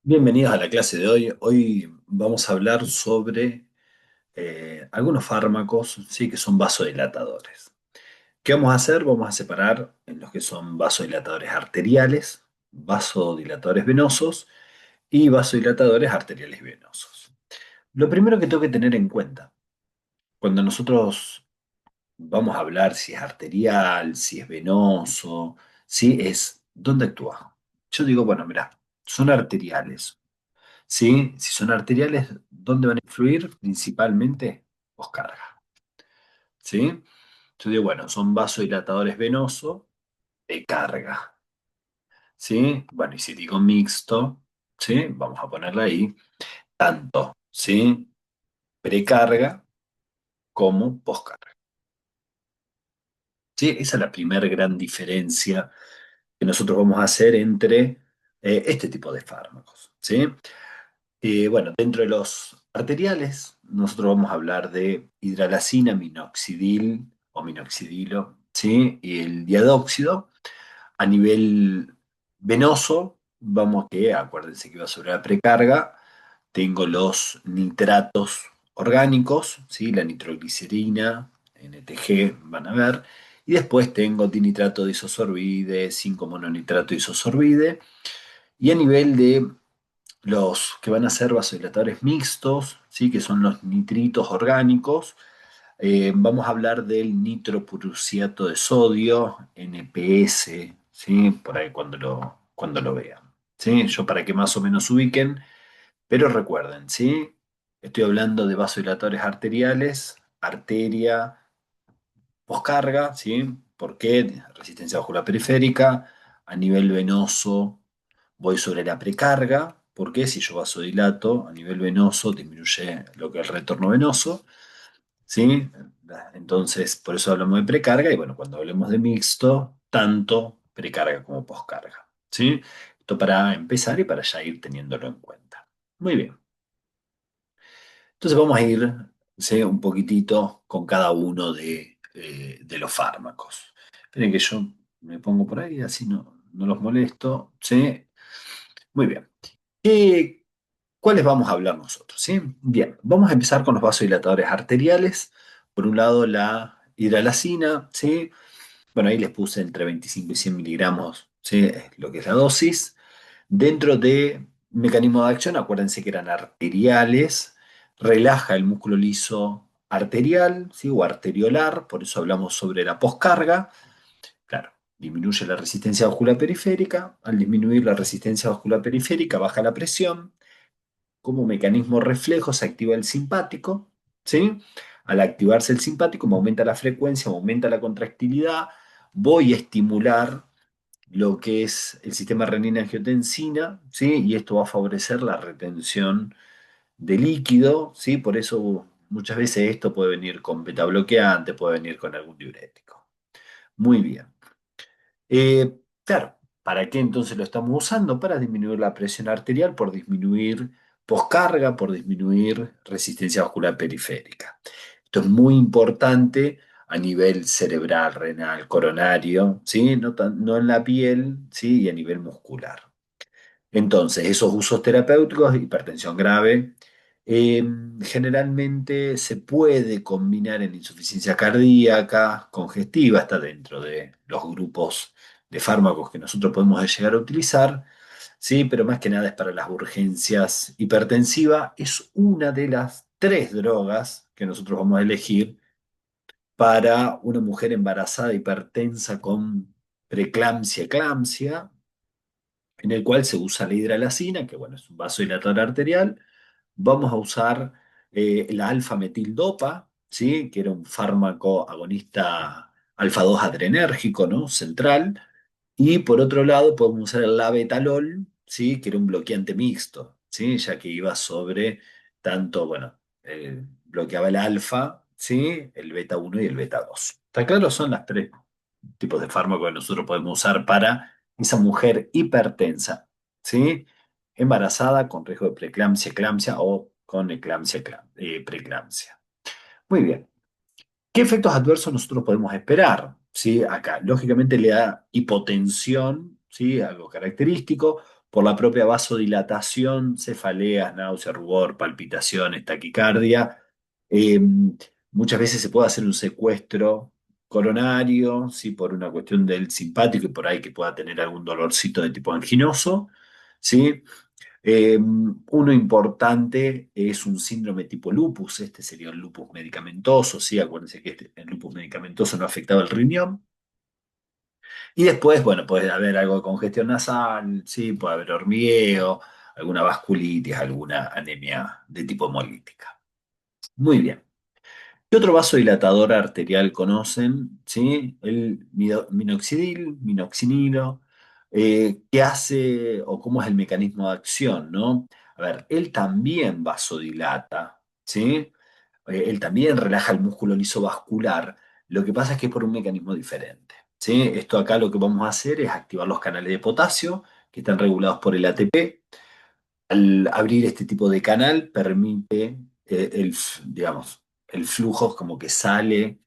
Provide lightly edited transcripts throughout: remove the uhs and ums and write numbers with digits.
Bienvenidos a la clase de hoy. Hoy vamos a hablar sobre algunos fármacos, sí, que son vasodilatadores. ¿Qué vamos a hacer? Vamos a separar en los que son vasodilatadores arteriales, vasodilatadores venosos y vasodilatadores arteriales y venosos. Lo primero que tengo que tener en cuenta, cuando nosotros vamos a hablar si es arterial, si es venoso, si es dónde actúa. Yo digo, bueno, mira, son arteriales. ¿Sí? Si son arteriales, ¿dónde van a influir? Principalmente, os carga. ¿Sí? Yo digo, bueno, son vasodilatadores venosos de carga. ¿Sí? Bueno, y si digo mixto, ¿sí? Vamos a ponerle ahí tanto, ¿sí? Precarga como poscarga. ¿Sí? Esa es la primera gran diferencia que nosotros vamos a hacer entre este tipo de fármacos. ¿Sí? Bueno, dentro de los arteriales, nosotros vamos a hablar de hidralazina, minoxidil o minoxidilo, ¿sí? Y el diadóxido. A nivel venoso, vamos que, acuérdense que iba sobre la precarga, tengo los nitratos orgánicos, ¿sí? La nitroglicerina, NTG, van a ver. Y después tengo dinitrato de isosorbide, 5-mononitrato de isosorbide. Y a nivel de los que van a ser vasodilatadores mixtos, ¿sí? Que son los nitritos orgánicos. Vamos a hablar del nitroprusiato de sodio, NPS, ¿sí? Por ahí cuando lo vean. ¿Sí? Yo para que más o menos ubiquen, pero recuerden, ¿sí? Estoy hablando de vasodilatadores arteriales, arteria, poscarga, ¿sí? ¿Por qué? Resistencia vascular periférica. A nivel venoso voy sobre la precarga, porque si yo vasodilato a nivel venoso disminuye lo que es el retorno venoso, ¿sí? Entonces, por eso hablamos de precarga y bueno, cuando hablemos de mixto, tanto precarga como poscarga, ¿sí? Esto para empezar y para ya ir teniéndolo en cuenta. Muy bien. Entonces vamos a ir, ¿sí? Un poquitito con cada uno de los fármacos. Esperen que yo me pongo por ahí, así no los molesto, ¿sí? Muy bien. ¿Qué- ¿Cuáles vamos a hablar nosotros? ¿Sí? Bien, vamos a empezar con los vasodilatadores arteriales. Por un lado, la hidralazina, ¿sí? Bueno, ahí les puse entre 25 y 100 miligramos, ¿sí? Es lo que es la dosis. Dentro de mecanismo de acción, acuérdense que eran arteriales, relaja el músculo liso arterial, ¿sí? O arteriolar, por eso hablamos sobre la poscarga. Claro, disminuye la resistencia vascular periférica. Al disminuir la resistencia vascular periférica, baja la presión. Como mecanismo reflejo se activa el simpático, ¿sí? Al activarse el simpático, me aumenta la frecuencia, me aumenta la contractilidad, voy a estimular lo que es el sistema renina-angiotensina, ¿sí? Y esto va a favorecer la retención de líquido, ¿sí? Por eso muchas veces esto puede venir con beta bloqueante, puede venir con algún diurético. Muy bien. Claro, ¿para qué entonces lo estamos usando? Para disminuir la presión arterial, por disminuir poscarga, por disminuir resistencia vascular periférica. Esto es muy importante a nivel cerebral, renal, coronario, ¿sí? No en la piel, ¿sí? Y a nivel muscular. Entonces, esos usos terapéuticos, hipertensión grave, eh, generalmente se puede combinar en insuficiencia cardíaca, congestiva, está dentro de los grupos de fármacos que nosotros podemos llegar a utilizar, sí, pero más que nada es para las urgencias hipertensivas. Es una de las tres drogas que nosotros vamos a elegir para una mujer embarazada hipertensa con preeclampsia, eclampsia, en el cual se usa la hidralazina, que bueno, es un vasodilatador arterial. Vamos a usar la alfa-metildopa, ¿sí? Que era un fármaco agonista alfa-2 adrenérgico, ¿no? Central. Y por otro lado, podemos usar el labetalol, ¿sí? Que era un bloqueante mixto, ¿sí? Ya que iba sobre tanto, bueno, bloqueaba el alfa, ¿sí? El beta 1 y el beta 2. ¿Está claro? Son las tres tipos de fármacos que nosotros podemos usar para esa mujer hipertensa, ¿sí? Embarazada con riesgo de preeclampsia, eclampsia o con eclampsia, preeclampsia. Muy bien. ¿Qué efectos adversos nosotros podemos esperar? ¿Sí? Acá, lógicamente, le da hipotensión, ¿sí? Algo característico. por la propia vasodilatación, cefaleas, náusea, rubor, palpitaciones, taquicardia. Eh, Muchas veces se puede hacer un secuestro coronario, ¿sí? Por una cuestión del simpático y por ahí que pueda tener algún dolorcito de tipo anginoso, ¿sí? Uno importante es un síndrome tipo lupus, este sería el lupus medicamentoso, ¿sí? Acuérdense que el lupus medicamentoso no afectaba el riñón. Y después, bueno, puede haber algo de congestión nasal, ¿sí? Puede haber hormigueo, alguna vasculitis, alguna anemia de tipo hemolítica. Muy bien. ¿Qué otro vasodilatador arterial conocen? ¿Sí? El minoxidil, minoxidilo. ¿Qué hace o cómo es el mecanismo de acción, ¿no? A ver, él también vasodilata, ¿sí? Él también relaja el músculo lisovascular. Lo que pasa es que es por un mecanismo diferente, ¿sí? Esto acá lo que vamos a hacer es activar los canales de potasio que están regulados por el ATP. Al abrir este tipo de canal permite digamos, el flujo como que sale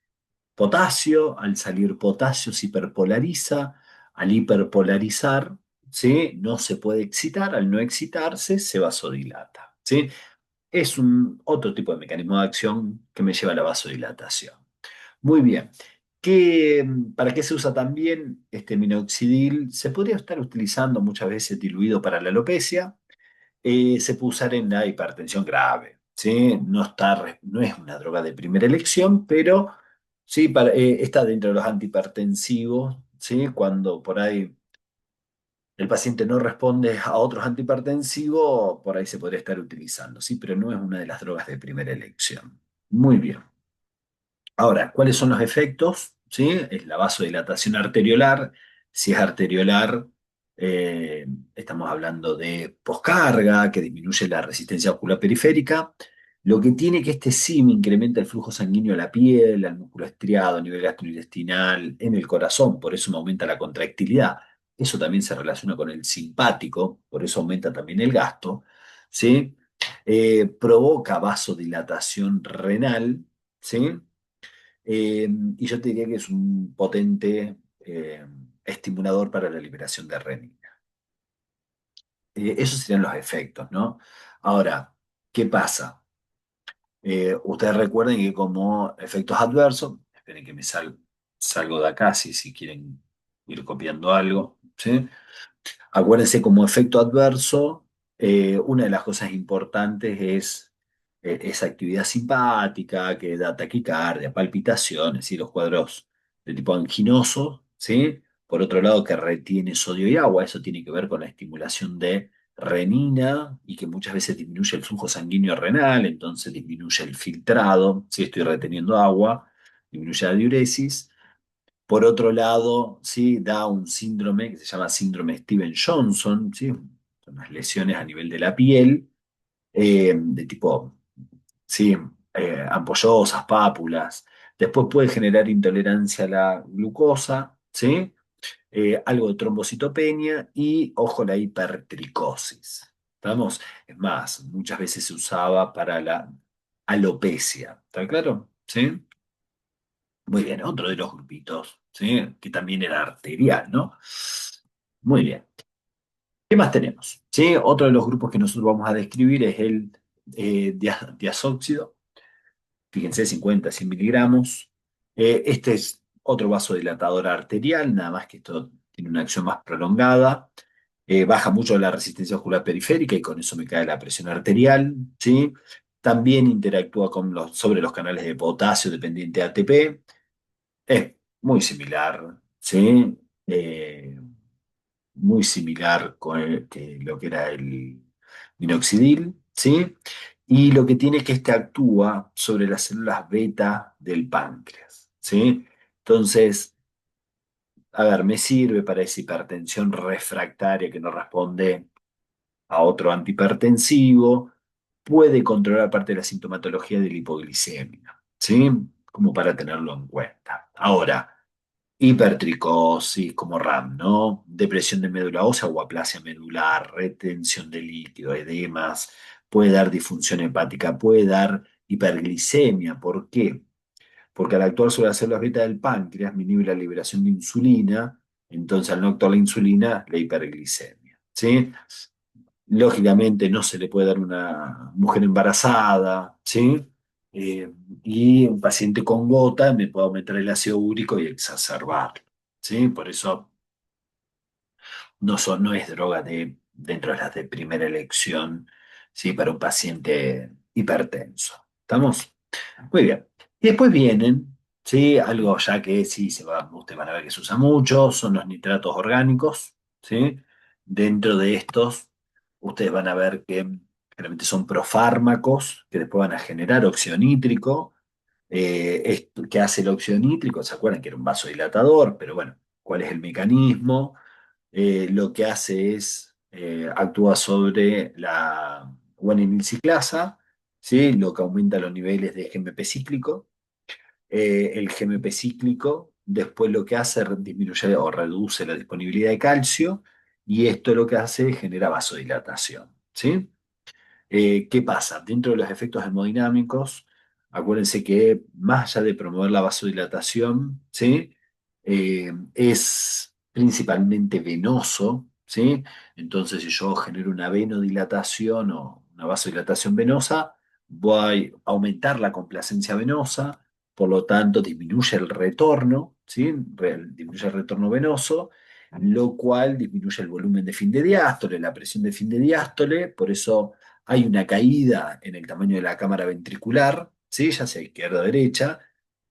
potasio, al salir potasio se hiperpolariza, al hiperpolarizar, ¿sí? No se puede excitar, al no excitarse se vasodilata, ¿sí? Es un otro tipo de mecanismo de acción que me lleva a la vasodilatación. Muy bien. ¿Para qué se usa también este minoxidil? Se podría estar utilizando muchas veces diluido para la alopecia, se puede usar en la hipertensión grave, ¿sí? No es una droga de primera elección, pero sí está dentro de los antihipertensivos, ¿sí? Cuando por ahí el paciente no responde a otros antihipertensivos, por ahí se podría estar utilizando, ¿sí? Pero no es una de las drogas de primera elección. Muy bien. Ahora, ¿cuáles son los efectos? ¿Sí? Es la vasodilatación arteriolar. Si es arteriolar, estamos hablando de poscarga, que disminuye la resistencia ocular periférica. Lo que tiene que este SIM incrementa el flujo sanguíneo a la piel, al músculo estriado, a nivel gastrointestinal, en el corazón, por eso me aumenta la contractilidad. Eso también se relaciona con el simpático, por eso aumenta también el gasto, ¿sí? Provoca vasodilatación renal, ¿sí? Y yo te diría que es un potente estimulador para la liberación de renina. Esos serían los efectos, ¿no? Ahora, ¿qué pasa? Ustedes recuerden que como efectos adversos, esperen que salgo de acá si quieren ir copiando algo, ¿sí? Acuérdense, como efecto adverso, una de las cosas importantes es esa actividad simpática que da taquicardia, palpitaciones y los cuadros de tipo anginoso, ¿sí? Por otro lado, que retiene sodio y agua, eso tiene que ver con la estimulación de renina y que muchas veces disminuye el flujo sanguíneo renal, entonces disminuye el filtrado, si estoy reteniendo agua, disminuye la diuresis. Por otro lado, ¿sí? Da un síndrome que se llama síndrome Steven-Johnson, ¿sí? Son unas lesiones a nivel de la piel, de tipo, ¿sí? Ampollosas, pápulas. Después puede generar intolerancia a la glucosa, ¿sí? Algo de trombocitopenia y, ojo, la hipertricosis. ¿Estamos? Es más, muchas veces se usaba para la alopecia. ¿Está claro? ¿Sí? Muy bien, otro de los grupitos, ¿sí? Que también era arterial, ¿no? Muy bien. ¿Qué más tenemos? ¿Sí? Otro de los grupos que nosotros vamos a describir es el diazóxido. Fíjense, 50, 100 miligramos. Este es otro vasodilatador arterial, nada más que esto tiene una acción más prolongada. Baja mucho la resistencia ocular periférica y con eso me cae la presión arterial, ¿sí? También interactúa sobre los canales de potasio dependiente de ATP. Es muy similar, ¿sí? Eh, Muy similar que lo que era el minoxidil, ¿sí? Y lo que tiene es que este actúa sobre las células beta del páncreas, ¿sí? Entonces, a ver, me sirve para esa hipertensión refractaria que no responde a otro antihipertensivo, puede controlar parte de la sintomatología de la hipoglicemia, ¿sí? Como para tenerlo en cuenta. Ahora, hipertricosis, como RAM, ¿no? Depresión de médula ósea o aplasia medular, retención de líquido, edemas, puede dar disfunción hepática, puede dar hiperglicemia. ¿Por qué? Porque al actuar sobre las células beta del páncreas, inhibe la liberación de insulina, entonces al no actuar la insulina, la hiperglicemia. ¿sí? Lógicamente no se le puede dar a una mujer embarazada, ¿sí? Eh, y un paciente con gota me puedo meter el ácido úrico y exacerbarlo, ¿sí? Por eso no es droga dentro de las de primera elección, ¿sí? Para un paciente hipertenso. ¿Estamos? Muy bien. Y después vienen, ¿sí? Algo ya que sí ustedes van a ver que se usa mucho, son los nitratos orgánicos, ¿sí? Dentro de estos, ustedes van a ver que generalmente son profármacos que después van a generar óxido nítrico. ¿Qué hace el óxido nítrico? ¿Se acuerdan que era un vasodilatador? Pero bueno, ¿cuál es el mecanismo? Lo que hace es actúa sobre la guanilciclasa, ¿sí? Lo que aumenta los niveles de GMP cíclico. El GMP cíclico después lo que hace es disminuye o reduce la disponibilidad de calcio y esto lo que hace es genera vasodilatación, ¿sí? ¿Qué pasa? Dentro de los efectos hemodinámicos, acuérdense que más allá de promover la vasodilatación, ¿sí? Es principalmente venoso, ¿sí? Entonces, si yo genero una venodilatación o una vasodilatación venosa, voy a aumentar la complacencia venosa, por lo tanto, disminuye el retorno, ¿sí? Disminuye el retorno venoso, lo cual disminuye el volumen de fin de diástole, la presión de fin de diástole, por eso hay una caída en el tamaño de la cámara ventricular, ¿sí? Ya sea izquierda o derecha.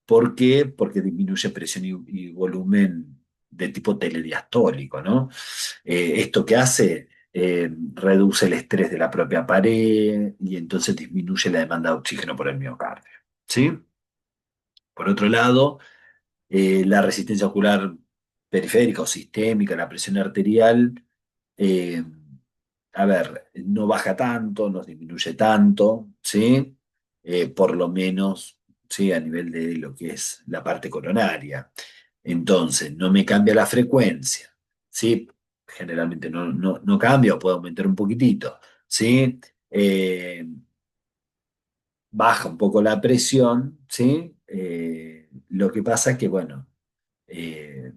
¿Por qué? Porque disminuye presión y volumen de tipo telediastólico, ¿no? Esto que hace, reduce el estrés de la propia pared y entonces disminuye la demanda de oxígeno por el miocardio, ¿sí? Por otro lado, la resistencia ocular periférica o sistémica, la presión arterial, eh, a ver, no baja tanto, no disminuye tanto, ¿sí? Por lo menos, ¿sí? A nivel de lo que es la parte coronaria. Entonces, no me cambia la frecuencia, ¿sí? Generalmente no cambia o puede aumentar un poquitito, ¿sí? Baja un poco la presión, ¿sí? Lo que pasa es que, bueno, eh,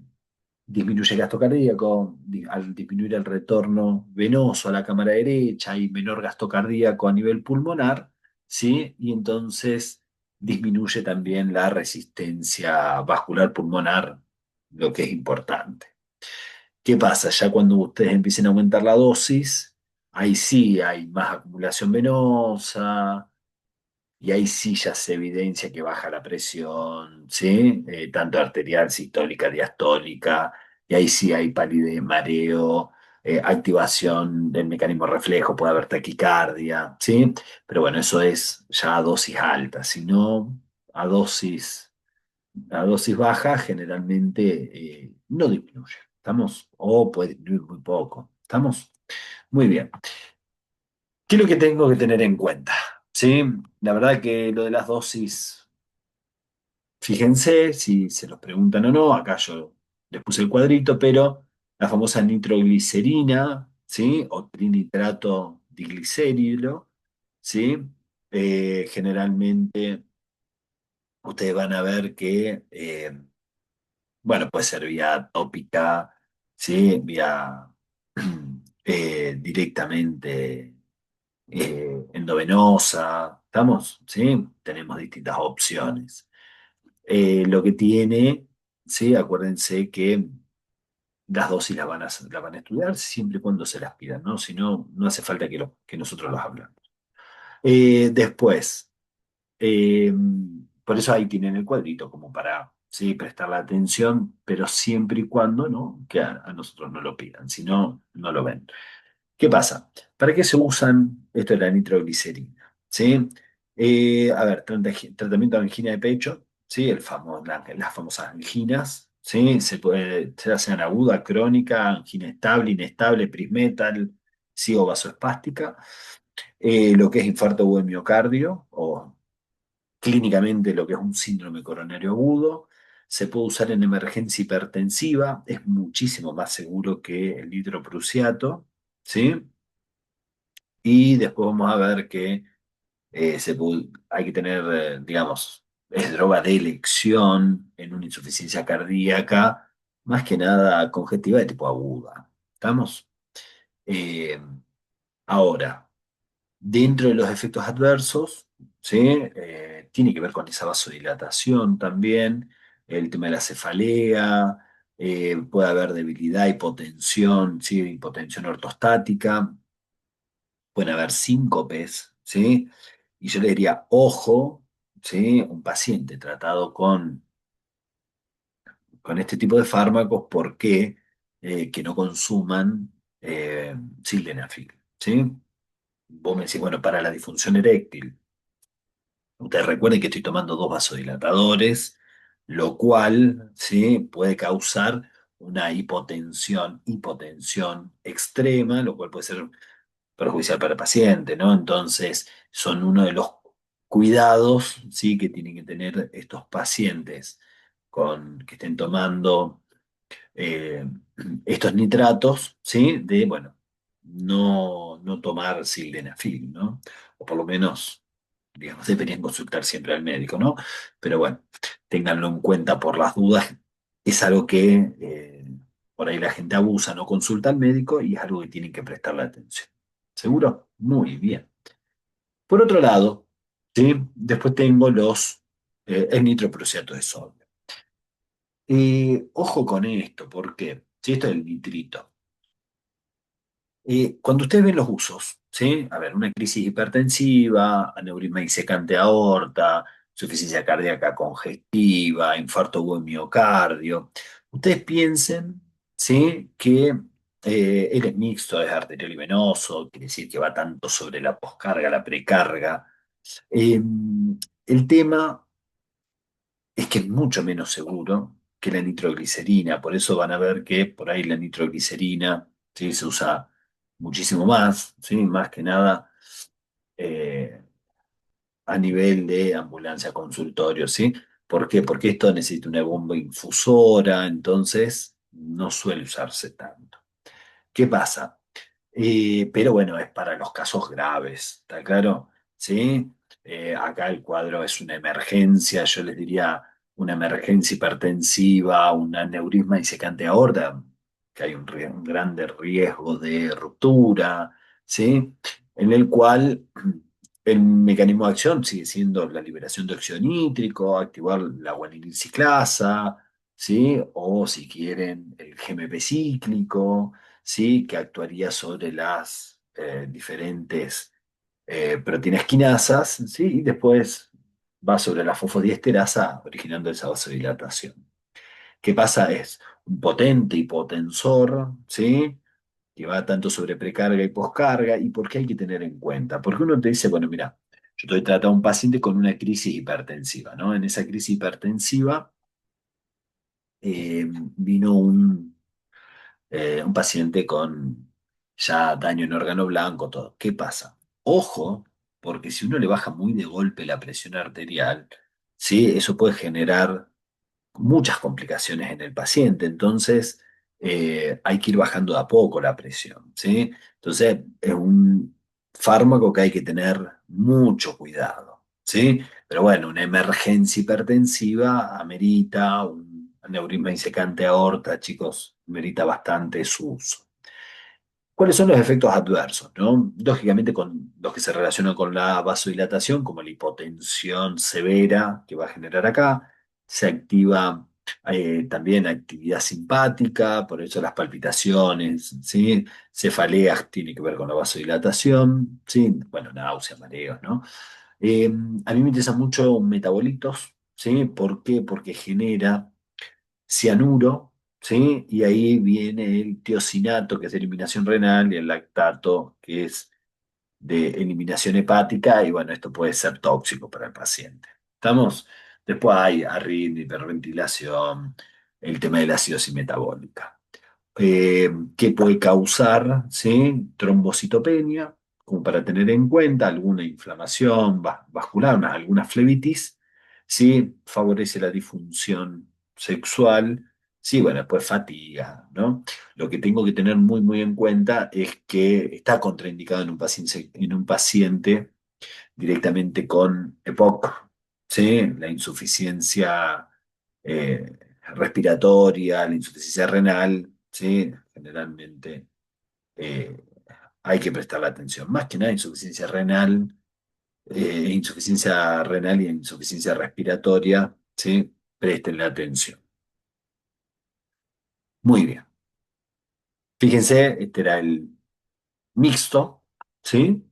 disminuye el gasto cardíaco, al disminuir el retorno venoso a la cámara derecha hay menor gasto cardíaco a nivel pulmonar, ¿sí? Y entonces disminuye también la resistencia vascular pulmonar, lo que es importante. ¿Qué pasa? Ya cuando ustedes empiecen a aumentar la dosis, ahí sí hay más acumulación venosa, y ahí sí ya se evidencia que baja la presión, ¿sí? Tanto arterial, sistólica, diastólica, y ahí sí hay palidez, mareo, activación del mecanismo reflejo, puede haber taquicardia, ¿sí? Pero bueno, eso es ya a dosis altas, si no, a dosis, a dosis baja generalmente no disminuye, ¿estamos? O puede disminuir muy poco, ¿estamos? Muy bien. ¿Qué es lo que tengo que tener en cuenta? Sí, la verdad que lo de las dosis, fíjense si se los preguntan o no, acá yo les puse el cuadrito, pero la famosa nitroglicerina, ¿sí? O trinitrato diglicérilo, ¿sí? Generalmente ustedes van a ver que, bueno, puede ser vía tópica, ¿sí? Vía directamente endovenosa, ¿estamos? ¿Sí? Tenemos distintas opciones. Lo que tiene, ¿sí? Acuérdense que las dosis las van a estudiar siempre y cuando se las pidan, ¿no? Si no, no hace falta que nosotros los hablemos. Después, eh, por eso ahí tienen el cuadrito como para, ¿sí? Prestar la atención, pero siempre y cuando, ¿no? Que a nosotros no lo pidan, si no, no lo ven. ¿Qué pasa? ¿Para qué se usan esto de la nitroglicerina? ¿Sí? A ver, tratamiento de angina de pecho, ¿sí? Las famosas anginas, ¿sí? Se sean aguda, crónica, angina estable, inestable, prismetal, sí, o vasoespástica. Lo que es infarto o miocardio, o clínicamente lo que es un síndrome coronario agudo. Se puede usar en emergencia hipertensiva, es muchísimo más seguro que el nitroprusiato, ¿sí? Y después vamos a ver que hay que tener, digamos, es droga de elección en una insuficiencia cardíaca, más que nada congestiva de tipo aguda. ¿Estamos? Eh, Ahora, dentro de los efectos adversos, ¿sí? Tiene que ver con esa vasodilatación también, el tema de la cefalea, puede haber debilidad, hipotensión, ¿sí? Hipotensión ortostática, pueden haber síncopes, ¿sí? Y yo le diría, ojo, ¿sí? Un paciente tratado con este tipo de fármacos, ¿por qué? Que no consuman sildenafil, ¿sí? Vos me decís, bueno, para la disfunción eréctil. Ustedes recuerden que estoy tomando dos vasodilatadores, lo cual, ¿sí? Puede causar una hipotensión extrema, lo cual puede ser perjudicial para el paciente, ¿no? Entonces, son uno de los cuidados, ¿sí? Que tienen que tener estos pacientes que estén tomando eh, estos nitratos, ¿sí? De, bueno, no tomar sildenafil, ¿no? O por lo menos, digamos, deberían consultar siempre al médico, ¿no? Pero bueno, ténganlo en cuenta por las dudas. Es algo que por ahí la gente abusa, no consulta al médico y es algo que tienen que prestarle atención. ¿Seguro? Muy bien. Por otro lado, ¿sí? Después tengo el nitroprusiato de sodio. Ojo con esto, porque si esto es el nitrito. Cuando ustedes ven los usos, ¿sí? A ver, una crisis hipertensiva, aneurisma disecante aorta, insuficiencia cardíaca congestiva, infarto agudo de miocardio, ustedes piensen, ¿sí? Que él es mixto, es arterial y venoso, quiere decir que va tanto sobre la poscarga, la precarga. Eh, el tema es que es mucho menos seguro que la nitroglicerina, por eso van a ver que por ahí la nitroglicerina, ¿sí? Se usa muchísimo más, ¿sí? Más que nada eh, a nivel de ambulancia, consultorio, ¿sí? ¿Por qué? Porque esto necesita una bomba infusora, entonces no suele usarse tanto. ¿Qué pasa? Pero bueno, es para los casos graves, ¿está claro? ¿Sí? Acá el cuadro es una emergencia, yo les diría una emergencia hipertensiva, un aneurisma disecante aorta, que hay un grande riesgo de ruptura, ¿sí? En el cual el mecanismo de acción sigue siendo la liberación de óxido nítrico, activar la guanilin ciclasa, ¿sí? O si quieren, el GMP cíclico, ¿sí? Que actuaría sobre las diferentes proteínas quinasas, ¿sí? Y después va sobre la fosfodiesterasa, originando esa vasodilatación. ¿Qué pasa? Es un potente hipotensor, ¿sí? Que va tanto sobre precarga y poscarga. ¿Y por qué hay que tener en cuenta? Porque uno te dice, bueno, mira, yo estoy tratando a un paciente con una crisis hipertensiva, ¿no? En esa crisis hipertensiva vino un paciente con ya daño en órgano blanco, todo. ¿Qué pasa? Ojo, porque si uno le baja muy de golpe la presión arterial, ¿sí? Eso puede generar muchas complicaciones en el paciente. Entonces, hay que ir bajando de a poco la presión, ¿sí? Entonces, es un fármaco que hay que tener mucho cuidado, ¿sí? Pero bueno, una emergencia hipertensiva amerita un aneurisma disecante aorta, chicos, amerita bastante su uso. ¿Cuáles son los efectos adversos, no? Lógicamente con los que se relacionan con la vasodilatación, como la hipotensión severa que va a generar acá, se activa también actividad simpática, por eso las palpitaciones, ¿sí? Cefaleas tiene que ver con la vasodilatación, ¿sí? Bueno, náuseas, mareos, ¿no? Eh, a mí me interesan mucho metabolitos, ¿sí? ¿Por qué? Porque genera cianuro, ¿sí? Y ahí viene el tiocinato, que es de eliminación renal, y el lactato, que es de eliminación hepática, y bueno, esto puede ser tóxico para el paciente. ¿Estamos? Después hay arritmia, hiperventilación, el tema de la acidosis metabólica que puede causar, ¿sí? Trombocitopenia, como para tener en cuenta alguna inflamación vascular, alguna flebitis, ¿sí? Favorece la disfunción sexual, sí, bueno, después fatiga, ¿no? Lo que tengo que tener muy, muy en cuenta es que está contraindicado en un paciente directamente con EPOC, ¿sí? La insuficiencia respiratoria, la insuficiencia renal, ¿sí? Generalmente hay que prestarle atención. Más que nada insuficiencia renal y insuficiencia respiratoria, ¿sí? Prestenle atención. Muy bien. Fíjense, este era el mixto, ¿sí?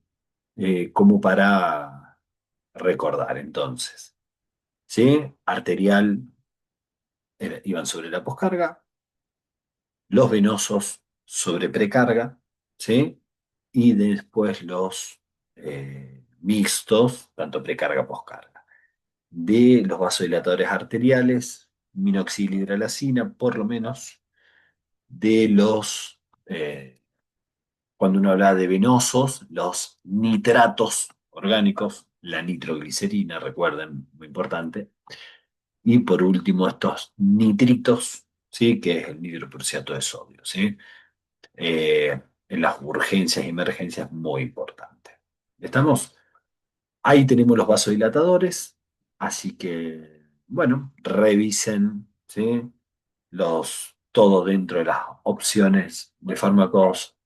Como para recordar entonces, ¿sí? Arterial iban sobre la poscarga, los venosos sobre precarga, ¿sí? Y después los mixtos, tanto precarga, poscarga. De los vasodilatadores arteriales, minoxidil hidralazina, por lo menos, de los, cuando uno habla de venosos, los nitratos orgánicos, la nitroglicerina, recuerden, muy importante. Y por último, estos nitritos, ¿sí? Que es el nitroprusiato de sodio, ¿sí? En las urgencias y emergencias, muy importante. ¿Estamos? Ahí tenemos los vasodilatadores, así que, bueno, revisen, ¿sí? Todo dentro de las opciones de fármacos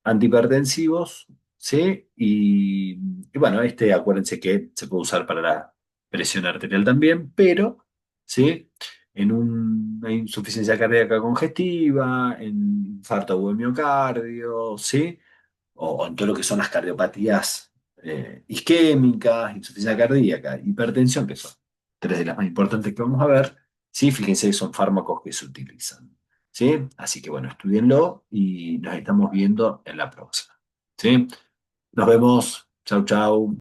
antihipertensivos, ¿sí? Y bueno, este acuérdense que se puede usar para la presión arterial también, pero, ¿sí? En una insuficiencia cardíaca congestiva, en infarto agudo de miocardio, ¿sí? O en todo lo que son las cardiopatías isquémicas, insuficiencia cardíaca, hipertensión, que son tres de las más importantes que vamos a ver, sí, fíjense que son fármacos que se utilizan, ¿sí? Así que bueno, estudienlo y nos estamos viendo en la próxima, ¿sí? Nos vemos, chau, chau.